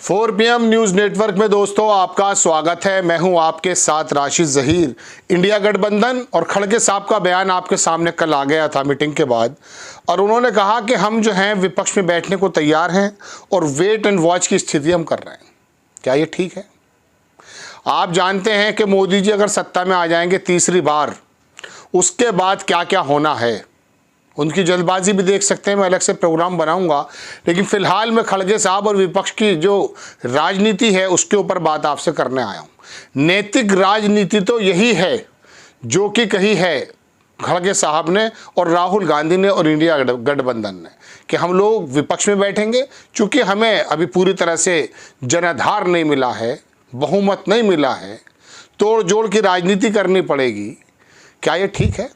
4 PM news network में दोस्तों आपका स्वागत है। मैं हूं आपके साथ राशिद ज़हीर। इंडिया गठबंधन और खड़गे साहब का बयान आपके सामने कल आ गया था मीटिंग के बाद, और उन्होंने कहा कि हम जो हैं विपक्ष में बैठने को तैयार हैं और वेट एंड वॉच की स्थिति हम कर रहे हैं। क्या ये ठीक है? आप जानते हैं कि मोदी जी अगर सत्ता में आ जाएंगे तीसरी बार, उसके बाद क्या क्या होना है, उनकी जल्दबाजी भी देख सकते हैं। मैं अलग से प्रोग्राम बनाऊंगा, लेकिन फिलहाल मैं खड़गे साहब और विपक्ष की जो राजनीति है उसके ऊपर बात आपसे करने आया हूं। नैतिक राजनीति तो यही है जो कि कही है खड़गे साहब ने और राहुल गांधी ने और इंडिया गठबंधन ने कि हम लोग विपक्ष में बैठेंगे। चूँकि हमें अभी पूरी तरह से जनाधार नहीं मिला है, बहुमत नहीं मिला है, तोड़ जोड़ की राजनीति करनी पड़ेगी। क्या ये ठीक है?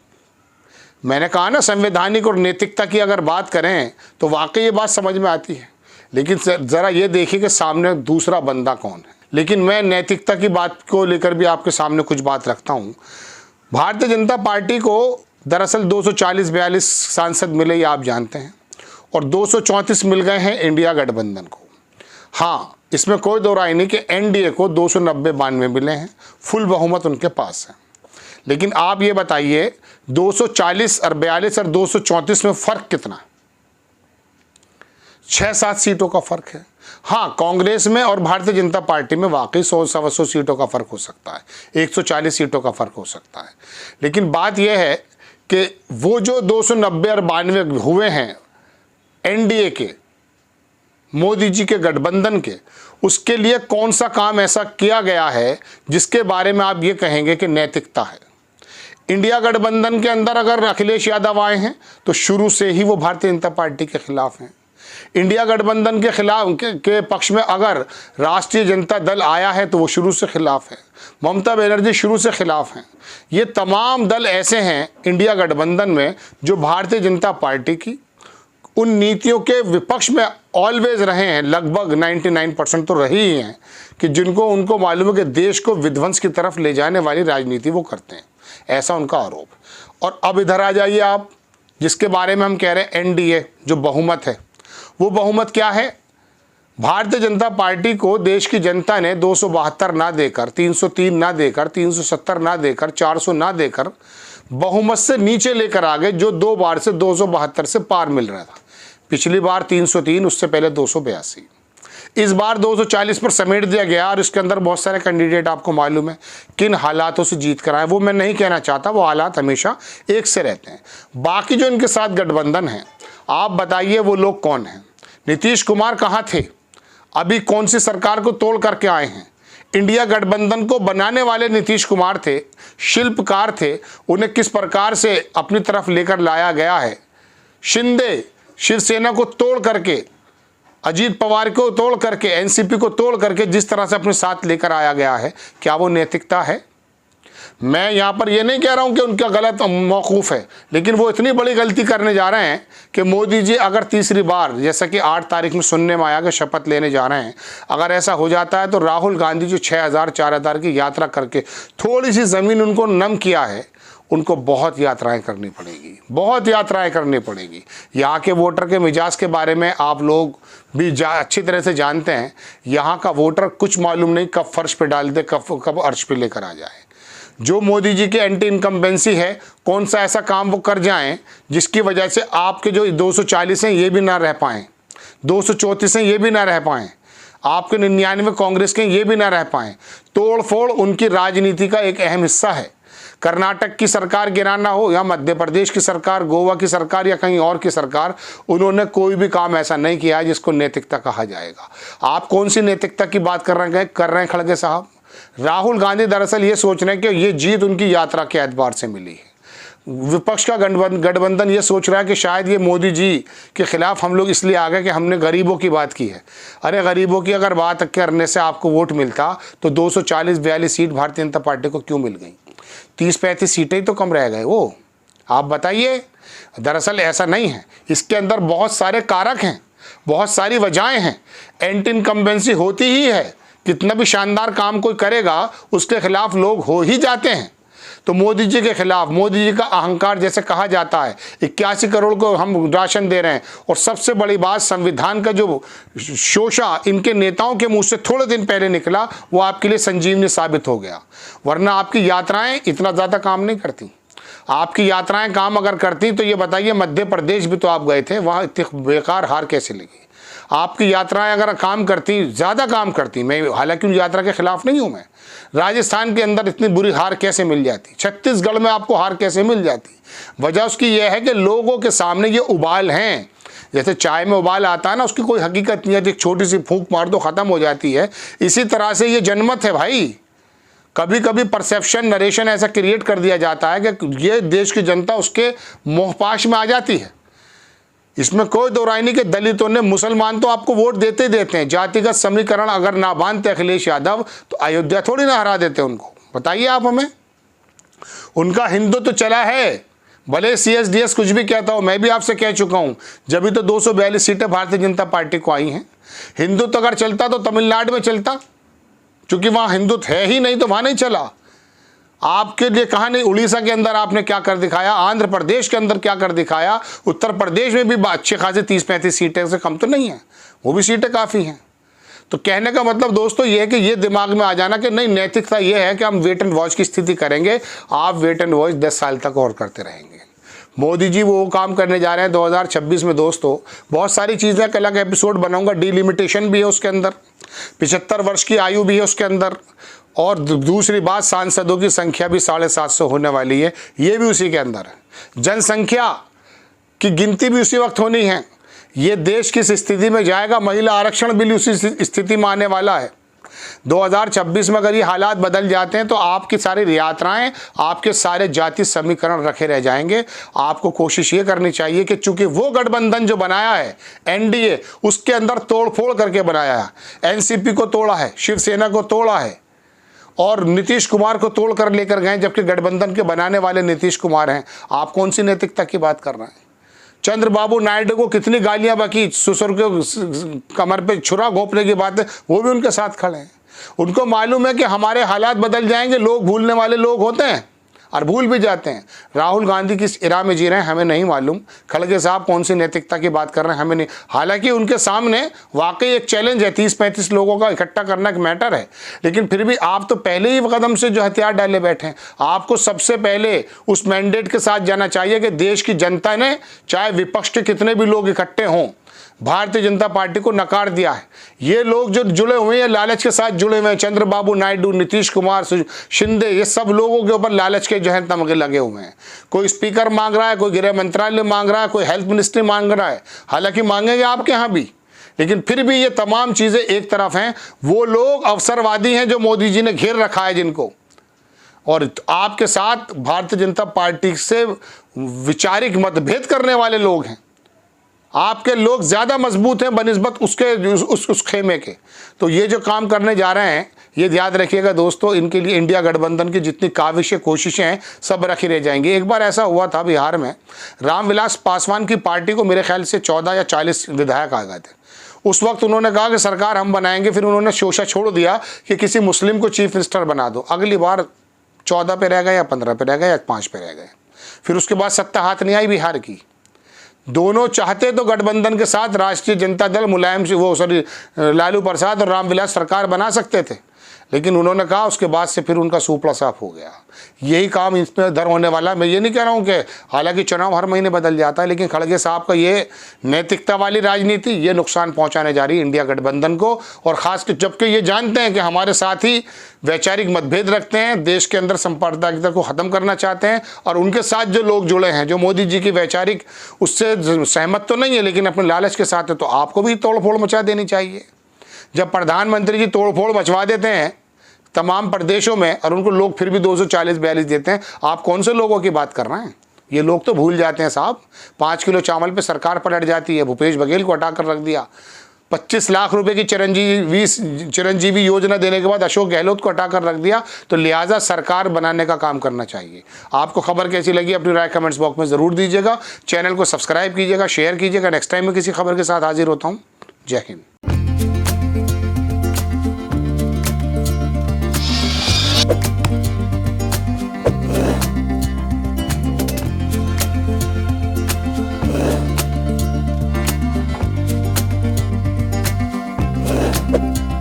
मैंने कहा ना, संवैधानिक और नैतिकता की अगर बात करें तो वाकई ये बात समझ में आती है, लेकिन ज़रा ये देखिए कि सामने दूसरा बंदा कौन है। लेकिन मैं नैतिकता की बात को लेकर भी आपके सामने कुछ बात रखता हूँ। भारतीय जनता पार्टी को दरअसल 240-42 सांसद मिले, ये आप जानते हैं, और 234 मिल गए हैं इंडिया गठबंधन को। हाँ, इसमें कोई दो राय नहीं कि एनडीए को 290-92 मिले हैं, फुल बहुमत उनके पास है। लेकिन आप ये बताइए 240 और 42 और 234 में फ़र्क कितना? 6-7 सीटों का फ़र्क है। हाँ, कांग्रेस में और भारतीय जनता पार्टी में वाकई 100-125 सीटों का फ़र्क हो सकता है, 140 सीटों का फ़र्क हो सकता है। लेकिन बात यह है कि वो जो 290 और 92 हुए हैं एनडीए के, मोदी जी के गठबंधन के, उसके लिए कौन सा काम ऐसा किया गया है जिसके बारे में आप ये कहेंगे कि नैतिकता है? इंडिया गठबंधन के अंदर अगर अखिलेश यादव आए हैं तो शुरू से ही वो भारतीय जनता पार्टी के खिलाफ हैं। इंडिया गठबंधन के खिलाफ के पक्ष में अगर राष्ट्रीय जनता दल आया है तो वो शुरू से खिलाफ है। ममता बनर्जी शुरू से खिलाफ हैं। ये तमाम दल ऐसे हैं इंडिया गठबंधन में जो भारतीय जनता पार्टी की उन नीतियों के विपक्ष में ऑलवेज रहे हैं। लगभग 99% तो रही ही हैं कि जिनको उनको मालूम है कि देश को विध्वंस की तरफ ले जाने वाली राजनीति वो करते हैं, ऐसा उनका आरोप। और अब इधर आ जाइए आप, जिसके बारे में हम कह रहे हैं एनडीए जो बहुमत है, वो बहुमत क्या है? भारतीय जनता पार्टी को देश की जनता ने 272 ना देकर, 303 ना देकर, 370 ना देकर, 400 ना देकर बहुमत से नीचे लेकर आ गए, जो 2 बार से 272 से पार मिल रहा था। पिछली बार 303, उससे पहले 282, इस बार 240 पर समेट दिया गया। और इसके अंदर बहुत सारे कैंडिडेट आपको मालूम है किन हालातों से जीत कर आए, वो मैं नहीं कहना चाहता, वो हालात हमेशा एक से रहते हैं। बाकी जो इनके साथ गठबंधन है, आप बताइए वो लोग कौन हैं? नीतीश कुमार कहाँ थे? अभी कौन सी सरकार को तोड़ करके आए हैं? इंडिया गठबंधन को बनाने वाले नीतीश कुमार थे, शिल्पकार थे। उन्हें किस प्रकार से अपनी तरफ लेकर लाया गया है। शिंदे शिवसेना को तोड़ करके, अजीत पवार को तोड़ करके, एनसीपी को तोड़ करके जिस तरह से अपने साथ लेकर आया गया है, क्या वो नैतिकता है? मैं यहाँ पर ये नहीं कह रहा हूँ कि उनका गलत मौकूफ़ है, लेकिन वो इतनी बड़ी गलती करने जा रहे हैं कि मोदी जी अगर तीसरी बार, जैसा कि 8 तारीख में सुनने में आया कि शपथ लेने जा रहे हैं, अगर ऐसा हो जाता है तो राहुल गांधी जो 6000-4000 की यात्रा करके थोड़ी सी ज़मीन उनको नम किया है, उनको बहुत यात्राएं करनी पड़ेगी, बहुत यात्राएं करनी पड़ेगी। यहाँ के वोटर के मिजाज के बारे में आप लोग भी अच्छी तरह से जानते हैं। यहाँ का वोटर कुछ मालूम नहीं कब फर्श पे डाल दे, कब अर्श पे लेकर आ जाए। जो मोदी जी की एंटी इनकम्बेंसी है, कौन सा ऐसा काम वो कर जाएं जिसकी वजह से आपके जो 240 हैं ये भी ना रह पाएँ, 234 हैं ये भी ना रह पाएँ, आपके 99 कांग्रेस के ये भी ना रह पाएँ। तोड़ फोड़ उनकी राजनीति का एक अहम हिस्सा है। कर्नाटक की सरकार गिराना हो या मध्य प्रदेश की सरकार, गोवा की सरकार या कहीं और की सरकार, उन्होंने कोई भी काम ऐसा नहीं किया है जिसको नैतिकता कहा जाएगा। आप कौन सी नैतिकता की बात कर रहे हैं खड़गे साहब? राहुल गांधी दरअसल ये सोच रहे हैं कि ये जीत उनकी यात्रा के एतबार से मिली है। विपक्ष का गठबंधन ये सोच रहा है कि शायद ये मोदी जी के खिलाफ हम लोग इसलिए आ गए कि हमने गरीबों की बात की है। अरे गरीबों की अगर बात करने से आपको वोट मिलता तो 240-42 सीट भारतीय जनता पार्टी को क्यों मिल गई? 30-35 सीटें ही तो कम रह गए वो, आप बताइए। दरअसल ऐसा नहीं है, इसके अंदर बहुत सारे कारक हैं, बहुत सारी वजहें हैं। एंटी इनकम्बेंसी होती ही है, कितना भी शानदार काम कोई करेगा उसके खिलाफ लोग हो ही जाते हैं। तो मोदी जी के खिलाफ, मोदी जी का अहंकार जैसे कहा जाता है, 81 करोड़ को हम राशन दे रहे हैं, और सबसे बड़ी बात संविधान का जो शोषा इनके नेताओं के मुंह से थोड़े दिन पहले निकला, वो आपके लिए संजीवनी साबित हो गया। वरना आपकी यात्राएं इतना ज़्यादा काम नहीं करती। आपकी यात्राएं काम अगर करती तो ये बताइए, मध्य प्रदेश भी तो आप गए थे, वहाँ इतनी बेकार हार कैसे लगी? आपकी यात्राएं अगर काम करती, ज़्यादा काम करती, मैं हालांकि उन यात्रा के खिलाफ नहीं हूँ, मैं राजस्थान के अंदर इतनी बुरी हार कैसे मिल जाती, छत्तीसगढ़ में आपको हार कैसे मिल जाती? वजह उसकी यह है कि लोगों के सामने ये उबाल हैं। जैसे चाय में उबाल आता है ना, उसकी कोई हकीकत नहीं है, एक छोटी सी फूंक मार दो ख़त्म हो जाती है। इसी तरह से ये जनमत है भाई। कभी कभी परसेप्शन, नरेशन ऐसा क्रिएट कर दिया जाता है कि ये देश की जनता उसके मोहपाश में आ जाती है। इसमें कोई दो राय नहीं कि दलितों ने, मुसलमान तो आपको वोट देते देते हैं। जातिगत समीकरण अगर ना बांधते अखिलेश यादव तो अयोध्या थोड़ी ना हरा देते उनको। बताइए आप हमें। उनका हिंदू तो चला है, भले CSDS कुछ भी कहता हो, मैं भी आपसे कह चुका हूं, जब भी तो 242 सीटें भारतीय जनता पार्टी को आई हैं। हिंदू तो अगर चलता तो तमिलनाडु में चलता, क्योंकि वहाँ हिंदुत्व है ही नहीं, तो वहाँ नहीं चला। आपके लिए कहा नहीं, उड़ीसा के अंदर आपने क्या कर दिखाया, आंध्र प्रदेश के अंदर क्या कर दिखाया, उत्तर प्रदेश में भी अच्छे खासे 30-35 सीटें से कम तो नहीं है, वो भी सीटें काफ़ी हैं। तो कहने का मतलब दोस्तों ये है कि ये दिमाग में आ जाना कि नहीं, नैतिकता ये है कि हम वेट एंड वॉच की स्थिति करेंगे। आप वेट एंड वॉच 10 साल तक और करते रहेंगे। मोदी जी वो काम करने जा रहे हैं 2026 में दोस्तों। बहुत सारी चीज़ें, कल का एपिसोड बनाऊंगा, डिलिमिटेशन भी है उसके अंदर, 75 वर्ष की आयु भी है उसके अंदर, और दूसरी बात सांसदों की संख्या भी 750 होने वाली है, ये भी उसी के अंदर है। जनसंख्या की गिनती भी उसी वक्त होनी है। ये देश किस स्थिति में जाएगा, महिला आरक्षण बिल उसी स्थिति में आने वाला है। 2026 में अगर ये हालात बदल जाते हैं तो आपकी सारी यात्राएं, आपके सारे जाति समीकरण रखे रह जाएंगे। आपको कोशिश ये करनी चाहिए कि चूंकि वो गठबंधन जो बनाया है NDA, उसके अंदर तोड़फोड़ करके बनाया है। NCP को तोड़ा है, शिवसेना को तोड़ा है, और नीतीश कुमार को तोड़ कर लेकर गए, जबकि गठबंधन के बनाने वाले नीतीश कुमार हैं। आप कौन सी नैतिकता की बात कर रहे हैं? चंद्रबाबू नायडू को कितनी गालियां बकी, ससुर के कमर पे छुरा घोंपने की बात है, वो भी उनके साथ खड़े हैं। उनको मालूम है कि हमारे हालात बदल जाएंगे। लोग भूलने वाले लोग होते हैं और भूल भी जाते हैं। राहुल गांधी किस इरा में जी रहे हैं हमें नहीं मालूम, खड़गे साहब कौन सी नैतिकता की बात कर रहे हैं हमें नहीं। हालांकि उनके सामने वाकई एक चैलेंज है, 30-35 लोगों का इकट्ठा करना एक मैटर है, लेकिन फिर भी आप तो पहले ही कदम से जो हथियार डाले बैठे हैं। आपको सबसे पहले उस मैंडेट के साथ जाना चाहिए कि देश की जनता ने, चाहे विपक्ष के कितने भी लोग इकट्ठे हों, भारतीय जनता पार्टी को नकार दिया है। ये लोग जो जुड़े हुए हैं, लालच के साथ जुड़े हुए हैं, चंद्रबाबू नायडू, नीतीश कुमार, शिंदे, ये सब लोगों के ऊपर लालच के जो है तमगे लगे हुए हैं। कोई स्पीकर मांग रहा है, कोई गृह मंत्रालय मांग रहा है, कोई हेल्थ मिनिस्ट्री मांग रहा है। हालांकि मांगेंगे आपके यहाँ भी, लेकिन फिर भी ये तमाम चीज़ें एक तरफ हैं। वो लोग अवसरवादी हैं जो मोदी जी ने घेर रखा है जिनको, और आपके साथ भारतीय जनता पार्टी से वैचारिक मतभेद करने वाले लोग हैं। आपके लोग ज़्यादा मजबूत हैं बनिस्बत उसके उस खेमे के। तो ये जो काम करने जा रहे हैं, ये याद रखिएगा दोस्तों, इनके लिए इंडिया गठबंधन की जितनी काविशें, कोशिशें हैं, सब रखी रह जाएंगी। एक बार ऐसा हुआ था बिहार में, रामविलास पासवान की पार्टी को मेरे ख्याल से 14 या 40 विधायक आ गए थे। उस वक्त उन्होंने कहा कि सरकार हम बनाएंगे, फिर उन्होंने शोषा छोड़ दिया कि किसी मुस्लिम को चीफ मिनिस्टर बना दो। अगली बार 14 पे रह गए या 15 पे रह गए या 5 पे रह गए। फिर उसके बाद सत्ता हाथ नहीं आई बिहार की। दोनों चाहते तो गठबंधन के साथ राष्ट्रीय जनता दल, मुलायम से वो लालू प्रसाद और रामविलास सरकार बना सकते थे, लेकिन उन्होंने कहा, उसके बाद से फिर उनका सूपड़ा साफ हो गया। यही काम इसमें इधर होने वाला। मैं ये नहीं कह रहा हूँ कि हालांकि चुनाव हर महीने बदल जाता है, लेकिन खड़गे साहब का ये नैतिकता वाली राजनीति ये नुकसान पहुंचाने जा रही है इंडिया गठबंधन को। और ख़ास कर जबकि ये जानते हैं कि हमारे साथ ही वैचारिक मतभेद रखते हैं, देश के अंदर संप्रदायिकता को ख़त्म करना चाहते हैं, और उनके साथ जो लोग जुड़े हैं, जो मोदी जी की वैचारिक उससे सहमत तो नहीं है लेकिन अपने लालच के साथ है, तो आपको भी तोड़फोड़ मचा देनी चाहिए। जब प्रधानमंत्री जी तोड़फोड़ मचवा देते हैं तमाम प्रदेशों में और उनको लोग फिर भी 240-42 देते हैं, आप कौन से लोगों की बात कर रहे हैं? ये लोग तो भूल जाते हैं साहब। 5 किलो चावल पे सरकार पलट जाती है। भूपेश बघेल को हटा कर रख दिया। 25 लाख रुपए की चिरंजीवी योजना देने के बाद अशोक गहलोत को हटा कर रख दिया। तो लिहाजा सरकार बनाने का काम करना चाहिए। आपको खबर कैसी लगी अपनी राय कमेंट्स बॉक्स में ज़रूर दीजिएगा। चैनल को सब्सक्राइब कीजिएगा, शेयर कीजिएगा। नेक्स्ट टाइम में किसी खबर के साथ हाजिर होता हूँ। जय हिंद। है।